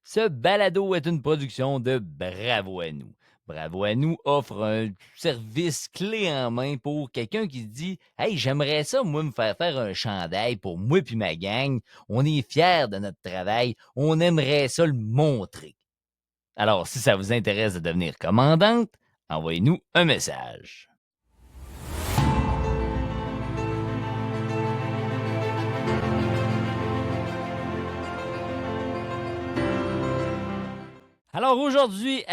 Ce balado est une production de Bravo à nous. Bravo à nous offre un service clé en main pour quelqu'un qui se dit Hey, j'aimerais ça, moi, me faire faire un chandail pour moi puis ma gang. On est fiers de notre travail. On aimerait ça le montrer. Alors, si ça vous intéresse de devenir commandante, envoyez-nous un message. Alors aujourd'hui,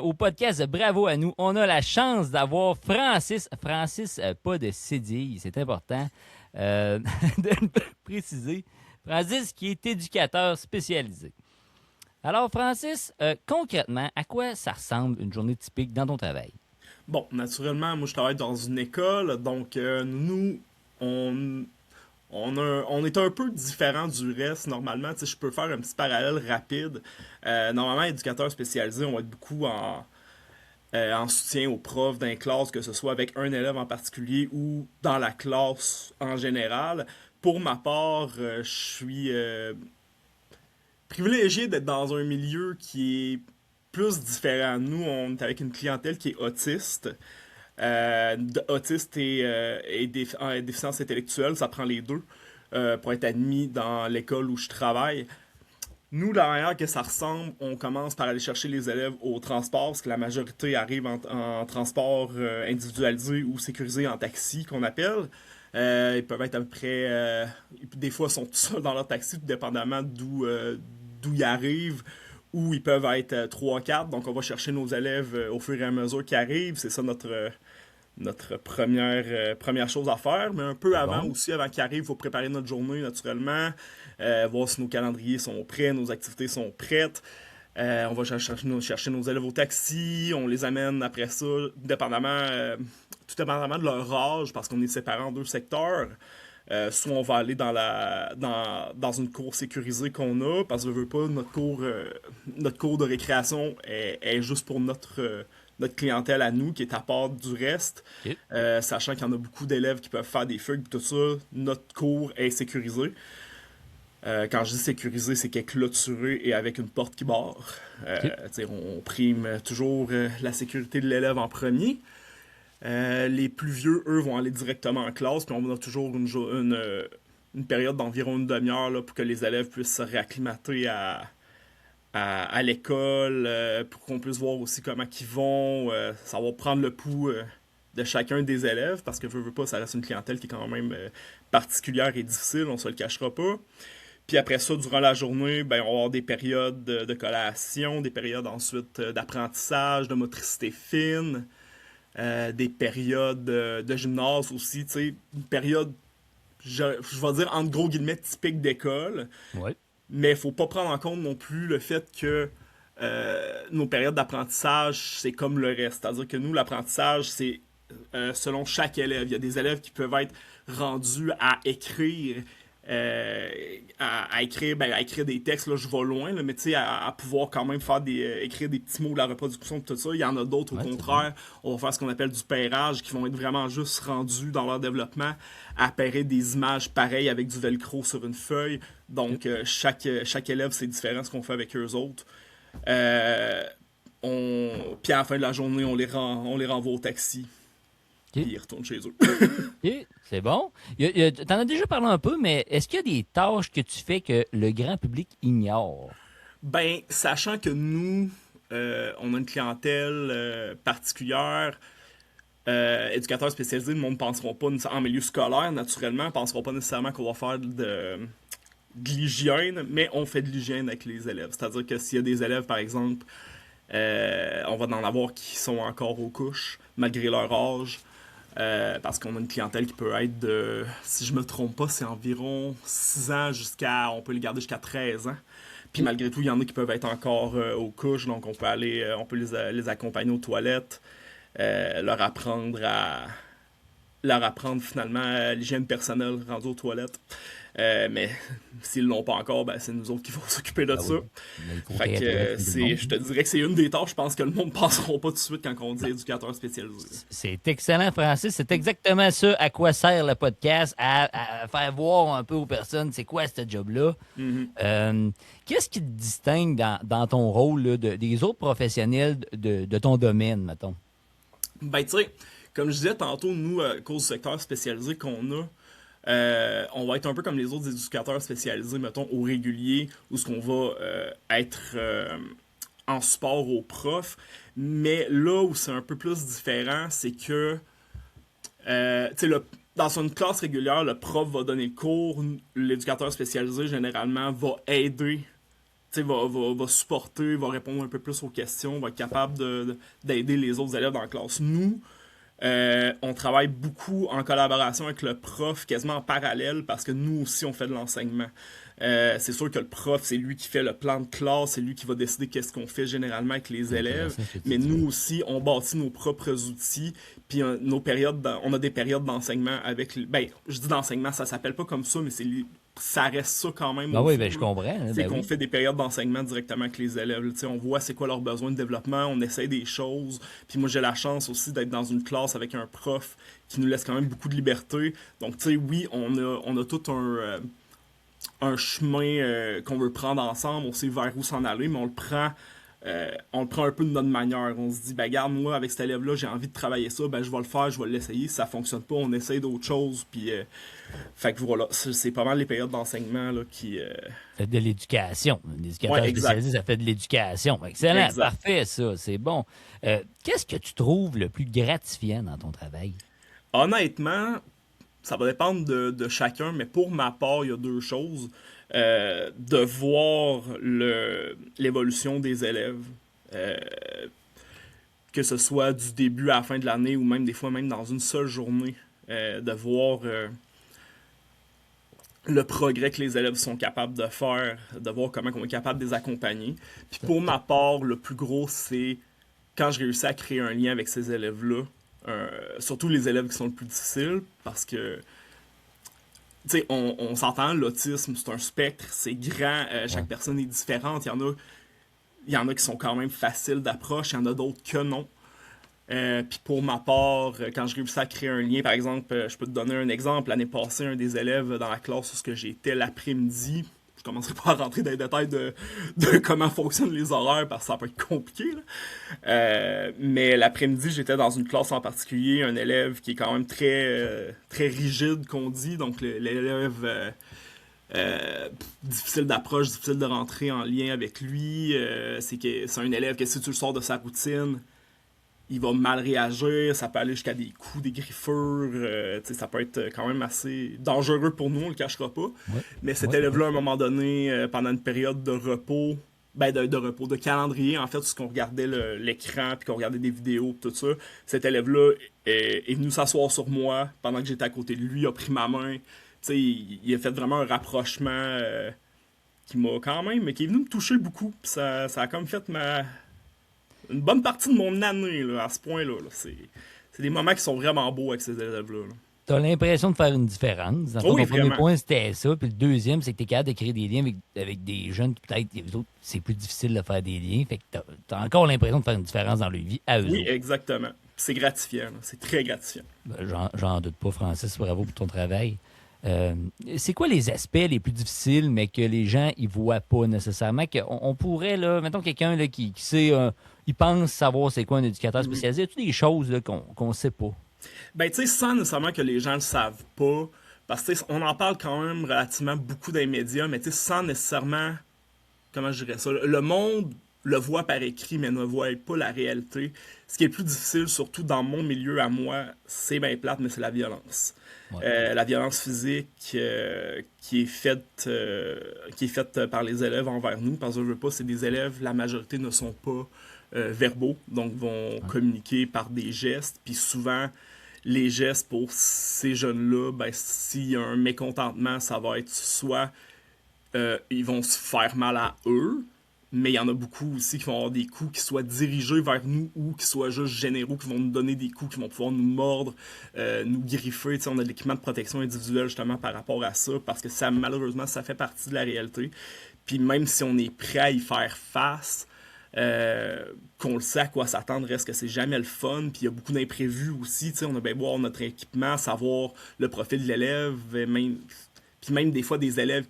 au podcast de Bravo à nous, on a la chance d'avoir Francis, pas de cédille, c'est important de le préciser, Francis qui est éducateur spécialisé. Alors Francis, concrètement, à quoi ça ressemble une journée typique dans ton travail? Bon, naturellement, moi je travaille dans une école, donc nous, on, on est un peu différent du reste normalement. Tu sais, je peux faire un petit parallèle rapide. Normalement, éducateur spécialisé, on va être beaucoup en soutien aux profs dans les classes, que ce soit avec un élève en particulier ou dans la classe en général. Pour ma part, je suis privilégié d'être dans un milieu qui est plus différent. Nous, on est avec une clientèle qui est autiste. Autiste et déficience intellectuelle, ça prend les deux pour être admis dans l'école où je travaille. Nous, la manière que ça ressemble, on commence par aller chercher les élèves au transport, parce que la majorité arrive en transport individualisé ou sécurisé en taxi, qu'on appelle. Ils peuvent être à peu près... des fois, ils sont tout seuls dans leur taxi, tout dépendamment d'où ils arrivent, ou ils peuvent être 3-4. Donc, on va chercher nos élèves au fur et à mesure qu'ils arrivent. C'est ça notre première chose à faire. Mais un peu C'est avant bon? aussi, avant qu'ils arrivent, il faut préparer notre journée naturellement, voir si nos calendriers sont prêts, nos activités sont prêtes. On va chercher nos élèves au taxi, on les amène après ça, tout dépendamment de leur âge, parce qu'on est séparés en deux secteurs. Soit on va aller dans une cour sécurisée qu'on a, parce que je veux pas, notre cour de récréation est juste pour notre clientèle à nous, qui est à part du reste. OK. Sachant qu'il y en a beaucoup d'élèves qui peuvent faire des fugues, tout ça, notre cour est sécurisée. Quand je dis sécurisé, c'est qu'elle est clôturée et avec une porte qui barre. OK. On prime toujours la sécurité de l'élève en premier. Les plus vieux, eux, vont aller directement en classe, puis on a toujours une période d'environ une demi-heure là, pour que les élèves puissent se réacclimater à l'école, pour qu'on puisse voir aussi comment ils vont, ça va prendre le pouls de chacun des élèves, parce que veux pas, ça reste une clientèle qui est quand même particulière et difficile, on se le cachera pas. Puis après ça, durant la journée, ben, on va avoir des périodes de collation, des périodes ensuite d'apprentissage, de motricité fine, des périodes de gymnase aussi, tu sais, une période, je vais dire entre gros guillemets, typique d'école, Ouais. mais il faut pas prendre en compte non plus le fait que nos périodes d'apprentissage, c'est comme le reste. C'est-à-dire que nous, l'apprentissage, c'est selon chaque élève. Il y a des élèves qui peuvent être rendus à écrire à écrire des textes, là, je vais loin, là, mais tu sais, à pouvoir quand même écrire des petits mots de la reproduction, tout ça. Il y en a d'autres, au Ouais, c'est bon. contraire, on va faire ce qu'on appelle du pairage, qui vont être vraiment juste rendus dans leur développement à pairer des images pareilles avec du velcro sur une feuille. OK. Donc, chaque élève, c'est différent ce qu'on fait avec eux autres. Euh, Puis à la fin de la journée, on les renvoie au taxi, OK. puis ils retournent chez eux. OK, c'est bon. T'en as déjà parlé un peu, mais est-ce qu'il y a des tâches que tu fais que le grand public ignore? Ben, sachant que nous, on a une clientèle particulière, éducateurs spécialisés, le monde ne penseront pas en milieu scolaire, naturellement, ne penseront pas nécessairement qu'on va faire de l'hygiène, mais on fait de l'hygiène avec les élèves. C'est-à-dire que s'il y a des élèves, par exemple, on va en avoir qui sont encore aux couches, malgré leur âge, parce qu'on a une clientèle qui peut être de, si je me trompe pas, c'est environ 6 ans on peut les garder jusqu'à 13 ans. Puis OK. malgré tout, il y en a qui peuvent être encore aux couches, donc on peut les accompagner aux toilettes, leur apprendre leur apprendre finalement l'hygiène personnelle rendue aux toilettes. Mais s'ils l'ont pas encore, ben, c'est nous autres qui vont s'occuper de Ben ça. oui. Mais il faut Fait que réintégrer comme tout le monde. je te dirais que c'est une des tâches, je pense que le monde ne penseront pas tout de suite quand on dit Non. éducateur spécialisé. C'est excellent, Francis. C'est exactement ça à quoi sert le podcast, à faire voir un peu aux personnes c'est quoi ce job-là. Mhm. Qu'est-ce qui te distingue dans ton rôle là, des autres professionnels de ton domaine, mettons? Ben, tu sais, comme je disais tantôt, nous, à cause du secteur spécialisé qu'on a, on va être un peu comme les autres éducateurs spécialisés, mettons, au régulier, où ce qu'on va être en support aux profs. Mais là où c'est un peu plus différent, c'est que, tu sais, dans une classe régulière, le prof va donner le cours, l'éducateur spécialisé, généralement, va aider, tu sais, va supporter, va répondre un peu plus aux questions, va être capable d'aider les autres élèves dans la classe. Nous, on travaille beaucoup en collaboration avec le prof, quasiment en parallèle, parce que nous aussi, on fait de l'enseignement. C'est sûr que le prof, c'est lui qui fait le plan de classe, c'est lui qui va décider qu'est-ce qu'on fait généralement avec les C'est élèves. intéressant ce que tu Mais dis. nous aussi, on bâtit nos propres outils, puis on a des périodes d'enseignement avec... Ben, je dis d'enseignement, ça s'appelle pas comme ça, mais ça reste ça quand même Ben au oui, fond, ben je là. comprends. Hein, C'est ben qu'on oui. fait des périodes d'enseignement directement avec les élèves. Tu sais, on voit c'est quoi leurs besoins de développement, on essaie des choses. Puis moi, j'ai la chance aussi d'être dans une classe avec un prof qui nous laisse quand même beaucoup de liberté. Donc, tu sais, oui, on a tout un chemin qu'on veut prendre ensemble, on sait vers où s'en aller, mais on le prend un peu de notre manière. On se dit, ben regarde, moi, avec cet élève-là, j'ai envie de travailler ça, ben je vais le faire, je vais l'essayer. Si ça fonctionne pas, on essaye d'autres choses. Puis, fait que voilà, c'est pas mal les périodes d'enseignement là, qui... Fait de l'éducation. Un Ouais, éducateur exact. spécialisé, ça fait de l'éducation. Excellent, Exact. parfait, ça, c'est bon. Qu'est-ce que tu trouves le plus gratifiant dans ton travail? Honnêtement, ça va dépendre de chacun, mais pour ma part, il y a deux choses. De voir l'évolution des élèves, euh, que ce soit du début à la fin de l'année ou même des fois même dans une seule journée, de voir le progrès que les élèves sont capables de faire, de voir comment on est capable de les accompagner. Puis pour ma part, le plus gros, c'est quand je réussis à créer un lien avec ces élèves-là, surtout les élèves qui sont le plus difficiles, parce que tu sais, on s'entend, l'autisme, c'est un spectre, c'est grand, Ouais. chaque personne est différente. Il y en a qui sont quand même faciles d'approche, il y en a d'autres que non. Puis pour ma part, quand je réussis à créer un lien, par exemple, je peux te donner un exemple. L'année passée, un des élèves dans la classe où j'étais l'après-midi, je commencerai pas à rentrer dans les détails de comment fonctionnent les horaires parce que ça peut être compliqué, là. Mais l'après-midi, j'étais dans une classe en particulier, un élève qui est quand même très rigide, qu'on dit. Donc l'élève difficile d'approche, difficile de rentrer en lien avec lui. C'est un élève que si tu le sors de sa routine, il va mal réagir, ça peut aller jusqu'à des coups, des griffures, ça peut être quand même assez dangereux pour nous, on le cachera pas. Ouais. Mais cet Ouais, ouais. élève-là, à un moment donné, pendant une période de repos, ben de repos, de calendrier, en fait, ce qu'on regardait l'écran, puis qu'on regardait des vidéos, tout ça, cet élève-là est venu s'asseoir sur moi pendant que j'étais à côté de lui, a pris ma main, il a fait vraiment un rapprochement qui est venu me toucher beaucoup, puis ça a comme fait une bonne partie de mon année là, à ce point-là. Là. C'est des moments qui sont vraiment beaux avec ces élèves-là. Là. Tu as l'impression de faire une différence. Dans le fond, Oui, ton premier vraiment. point, c'était ça. Puis le deuxième, c'est que tu es capable de créer des liens avec des jeunes qui, peut-être, les autres, c'est plus difficile de faire des liens. Fait que tu as encore l'impression de faire une différence dans leur vie à eux Oui, autres. exactement. C'est gratifiant. Là. C'est très gratifiant. Ben, j'en doute pas, Francis. Bravo pour ton travail. Euh, c'est quoi les aspects les plus difficiles, mais que les gens ils voient pas nécessairement? On pourrait, là, mettons quelqu'un là, qui sait, il pense savoir c'est quoi un éducateur Mhm. spécialisé. Y a-tu des choses là, qu'on sait pas? Ben, tu sais, sans nécessairement que les gens le savent pas, parce que tu sais, on en parle quand même relativement beaucoup dans les médias, mais tu sais, sans nécessairement, comment je dirais ça, le monde le voit par écrit, mais ne voit pas la réalité. Ce qui est le plus difficile, surtout dans mon milieu à moi, c'est bien plate, mais c'est la violence. Ouais. La violence physique qui est faite par les élèves envers nous, parce que je veux pas, c'est des élèves, la majorité ne sont pas verbaux, donc vont communiquer par des gestes, puis souvent les gestes pour ces jeunes-là, ben, s'il y a un mécontentement, ça va être soit ils vont se faire mal à eux, Mais il y en a beaucoup aussi qui vont avoir des coups qui soient dirigés vers nous ou qui soient juste généraux, qui vont nous donner des coups, qui vont pouvoir nous mordre, nous griffer. T'sais, on a de l'équipement de protection individuelle justement par rapport à ça, parce que ça, malheureusement, ça fait partie de la réalité. Puis même si on est prêt à y faire face, qu'on le sait à quoi s'attendre, reste que c'est jamais le fun. Puis il y a beaucoup d'imprévus aussi. On a bien beau avoir notre équipement, savoir le profil de l'élève, puis même des fois des élèves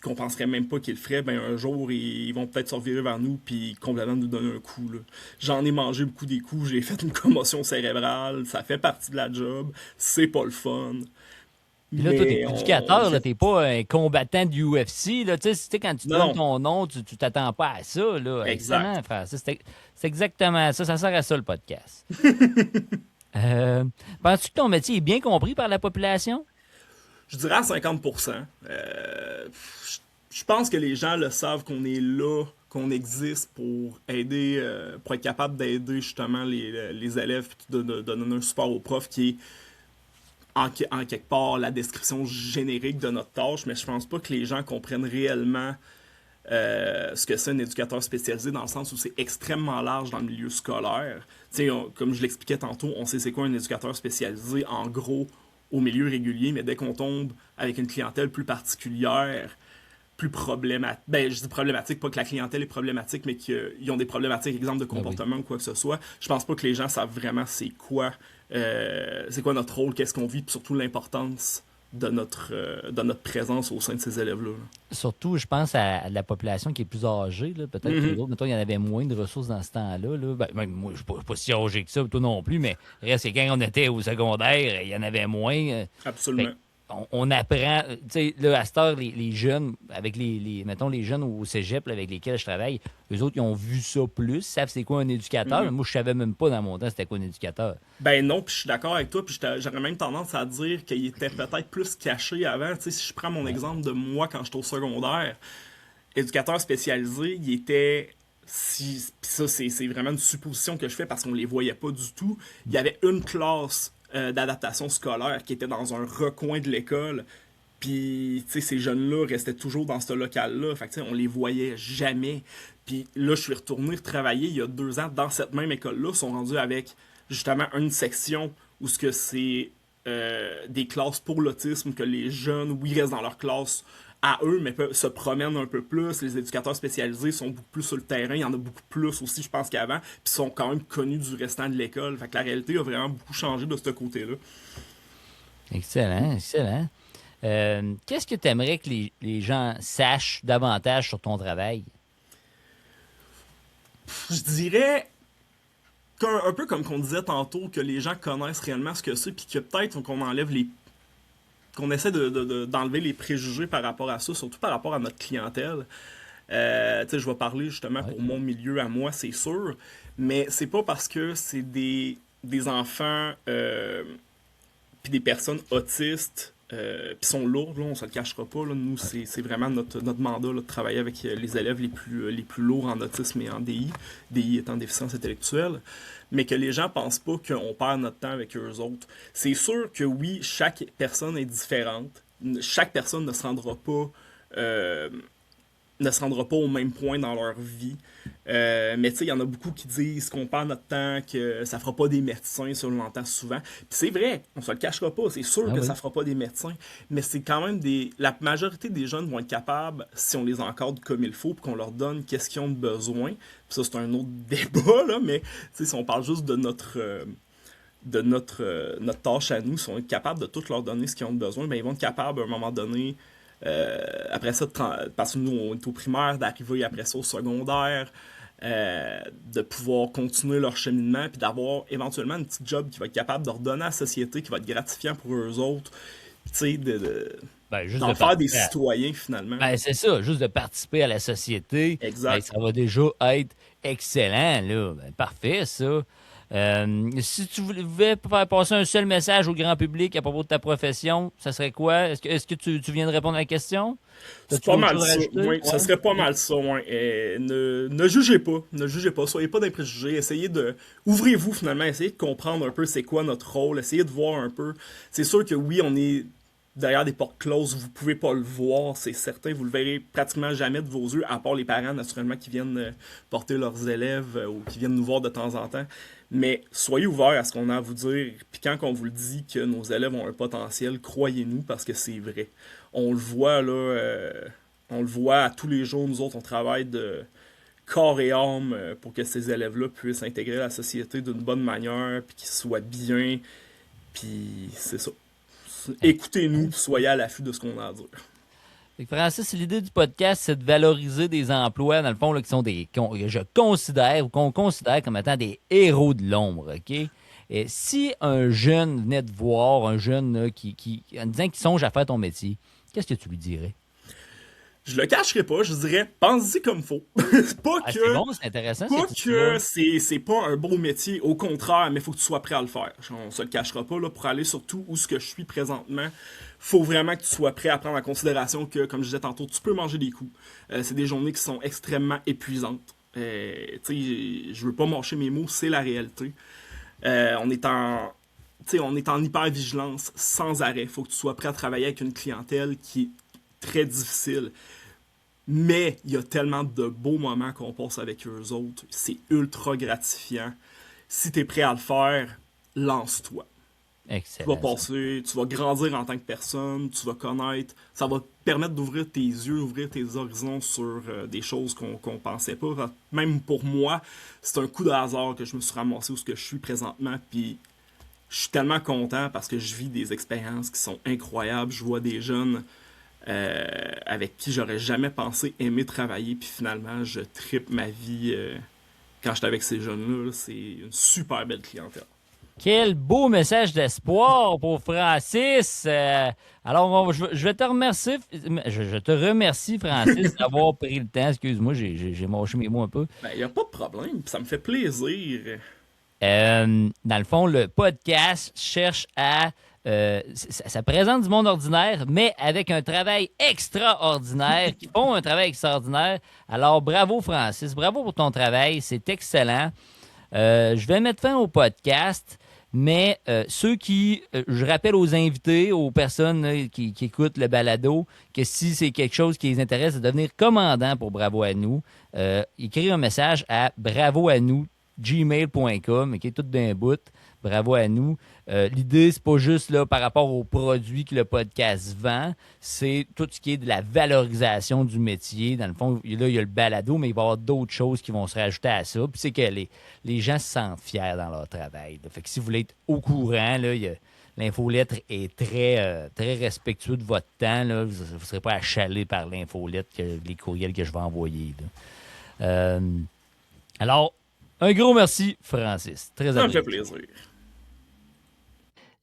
qu'on penserait même pas qu'ils le feraient, ben un jour, ils vont peut-être se revirer vers nous puis complètement nous donner un coup. Là. J'en ai mangé beaucoup des coups, j'ai fait une commotion cérébrale, ça fait partie de la job, c'est pas le fun. Puis là, toi, t'es Mais éducateur, là, t'es pas un combattant du UFC. Là, tu sais, quand tu donnes ton nom, tu t'attends pas à ça. Là. Excellent, frère. C'est exactement ça. Ça sert à ça, le podcast. Penses-tu que ton métier est bien compris par la population? Je dirais à 50%. Je pense que les gens le savent qu'on est là, qu'on existe pour aider, pour être capable d'aider justement les élèves et de donner un support aux profs qui est en quelque part la description générique de notre tâche, mais je pense pas que les gens comprennent réellement ce que c'est un éducateur spécialisé dans le sens où c'est extrêmement large dans le milieu scolaire. Comme je l'expliquais tantôt, on sait c'est quoi un éducateur spécialisé en gros au milieu régulier, mais dès qu'on tombe avec une clientèle plus particulière, plus problématique, ben je dis problématique, pas que la clientèle est problématique, mais qu'ils ont des problématiques, exemple de comportement ou quoi que ce soit, je pense pas que les gens savent vraiment c'est quoi notre rôle, qu'est-ce qu'on vit, puis surtout l'importance de notre présence au sein de ces élèves-là. Surtout, je pense à la population qui est plus âgée. Peut-être que les autres, mettons, il y en avait moins de ressources dans ce temps-là. Là. Ben, même moi, je ne suis pas si âgé que ça, toi non plus, mais reste que quand on était au secondaire, il y en avait moins. Absolument. On apprend, tu sais, là, à cette heure, les jeunes, avec mettons, les jeunes au cégep là, avec lesquels je travaille, eux autres, ils ont vu ça plus, savent c'est quoi un éducateur. Moi, je savais même pas dans mon temps c'était quoi un éducateur. Ben non, puis je suis d'accord avec toi, puis j'aurais même tendance à dire qu'il était peut-être plus caché avant. Tu sais, si je prends mon exemple de moi quand j'étais au secondaire, éducateur spécialisé, il était... Puis ça, c'est vraiment une supposition que je fais parce qu'on les voyait pas du tout. Il y avait une classe d'adaptation scolaire qui était dans un recoin de l'école. Puis, tu sais, ces jeunes-là restaient toujours dans ce local-là. Fait que, tu sais, on les voyait jamais. Puis là, je suis retourné travailler il y a 2 ans dans cette même école-là. Ils sont rendus avec, justement, une section où ce que c'est des classes pour l'autisme, que les jeunes, oui, restent dans leur classe à eux, mais se promènent un peu plus. Les éducateurs spécialisés sont beaucoup plus sur le terrain. Il y en a beaucoup plus aussi, je pense, qu'avant. Puis sont quand même connus du restant de l'école. Fait que la réalité a vraiment beaucoup changé de ce côté-là. Excellent, excellent. Qu'est-ce que tu aimerais que les gens sachent davantage sur ton travail? Je dirais un peu comme qu'on disait tantôt, que les gens connaissent réellement ce que c'est, puis que peut-être qu'on enlève qu'on essaie d'enlever les préjugés par rapport à ça, surtout par rapport à notre clientèle. Je vais parler justement pour mon milieu à moi, c'est sûr, mais c'est pas parce que c'est des enfants puis des personnes autistes puis sont lourds, là, on se le cachera pas. Là, nous, c'est vraiment notre mandat là, de travailler avec les élèves les plus lourds en autisme et en DI étant déficience intellectuelle, mais que les gens pensent pas qu'on perd notre temps avec eux autres. C'est sûr que oui, chaque personne est différente. Chaque personne ne se rendra pas au même point dans leur vie. Mais tu sais, il y en a beaucoup qui disent qu'on perd notre temps, que ça fera pas des médecins, ça on l'entend souvent. Puis c'est vrai, on se le cachera pas, c'est sûr que ça fera pas des médecins, mais c'est quand même la majorité des jeunes vont être capables, si on les encadre comme il faut, puis qu'on leur donne qu'est-ce qu'ils ont de besoin. Puis ça, c'est un autre débat, là, mais si on parle juste de notre tâche à nous, si on est capable de tout leur donner ce qu'ils ont de besoin, ben ils vont être capables à un moment donné, après ça, parce que nous, on est au primaire, d'arriver après ça au secondaire, de pouvoir continuer leur cheminement, puis d'avoir éventuellement un petit job qui va être capable de redonner à la société, qui va être gratifiant pour eux autres, tu sais, d'en faire des citoyens, finalement. Ben, c'est ça, juste de participer à la société. Exact. Ben, ça va déjà être excellent, là. Ben, parfait, ça. Si tu voulais faire passer un seul message au grand public à propos de ta profession, ça serait quoi? Est-ce que tu viens de répondre à la question? C'est pas mal ça. Oui, ça serait pas mal ça. Ouais. Ne jugez pas. Ne jugez pas. Soyez pas d'impréjugés. Essayez de... Ouvrez-vous, finalement. Essayez de comprendre un peu c'est quoi notre rôle. Essayez de voir un peu. C'est sûr que oui, on est derrière des portes closes, vous pouvez pas le voir, c'est certain. Vous le verrez pratiquement jamais de vos yeux, à part les parents, naturellement, qui viennent porter leurs élèves ou qui viennent nous voir de temps en temps. Mais soyez ouverts à ce qu'on a à vous dire. Puis quand on vous le dit que nos élèves ont un potentiel, croyez-nous parce que c'est vrai. On le voit là, on le voit à tous les jours. Nous autres, on travaille de corps et âme pour que ces élèves-là puissent intégrer la société d'une bonne manière, puis qu'ils soient bien. Puis c'est ça. Écoutez-nous, puis soyez à l'affût de ce qu'on a à dire. Fait que Francis, l'idée du podcast, c'est de valoriser des emplois, dans le fond, là, qui sont je considère ou qu'on considère comme étant des héros de l'ombre, OK? Et si un jeune venait te voir, un jeune là, en disant qu'il songe à faire ton métier, qu'est-ce que tu lui dirais? Je le cacherai pas, je dirais, pense-y comme faut. pas Ah, que, c'est bon, c'est intéressant, pas cette que idée-là. c'est pas un beau métier, au contraire, mais faut que tu sois prêt à le faire. On se le cachera pas, là, pour aller surtout où ce que je suis présentement, faut vraiment que tu sois prêt à prendre en considération que, comme je disais tantôt, tu peux manger des coups. C'est des journées qui sont extrêmement épuisantes. Tu sais, je veux pas mâcher mes mots, c'est la réalité. On est en, tu sais, on est en hyper-vigilance sans arrêt. Faut que tu sois prêt à travailler avec une clientèle qui est très difficile. Mais il y a tellement de beaux moments qu'on passe avec eux autres. C'est ultra gratifiant. Si tu es prêt à le faire, lance-toi. Tu vas Excellent, ça. passer, tu vas grandir en tant que personne, tu vas connaître. Ça va te permettre d'ouvrir tes yeux, d'ouvrir tes horizons sur des choses qu'on pensait pas. Même pour moi, c'est un coup de hasard que je me suis ramassé où ce que je suis présentement. Puis je suis tellement content parce que je vis des expériences qui sont incroyables. Je vois des jeunes avec qui j'aurais jamais pensé aimer travailler, puis finalement, je trippe ma vie quand j'étais avec ces jeunes-là. Là. C'est une super belle clientèle. Quel beau message d'espoir pour Francis. Alors, je vais te remercier. Je te remercie, Francis, d'avoir pris le temps. Excuse-moi, j'ai mâché mes mots un peu. Ben, y a pas de problème, ça me fait plaisir. Dans le fond, le podcast cherche à... ça présente du monde ordinaire, mais avec un travail extraordinaire, qui font un travail extraordinaire. Alors, bravo, Francis. Bravo pour ton travail. C'est excellent. Je vais mettre fin au podcast, mais je rappelle aux invités, aux personnes là, qui écoutent le balado, que si c'est quelque chose qui les intéresse de devenir commandant pour Bravo à nous, écrire un message à bravoanou@gmail.com, OK, tout d'un bout, bravo à nous. L'idée, c'est pas juste là, par rapport aux produits que le podcast vend, c'est tout ce qui est de la valorisation du métier. Dans le fond, là, il y a le balado, mais il va y avoir d'autres choses qui vont se rajouter à ça. Puis c'est que les gens se sentent fiers dans leur travail. Là. Fait que si vous voulez être au courant, là, l'infolettre est très respectueux de votre temps. Là. Vous ne serez pas achalé par l'infolettre, les courriels que je vais envoyer. Là. Alors, un gros merci, Francis. Très Ça me fait apprécié. plaisir.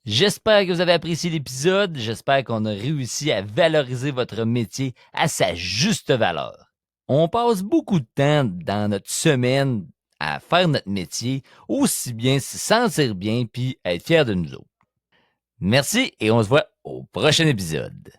J'espère que vous avez apprécié l'épisode. J'espère qu'on a réussi à valoriser votre métier à sa juste valeur. On passe beaucoup de temps dans notre semaine à faire notre métier, aussi bien se sentir bien puis être fier de nous autres. Merci et on se voit au prochain épisode.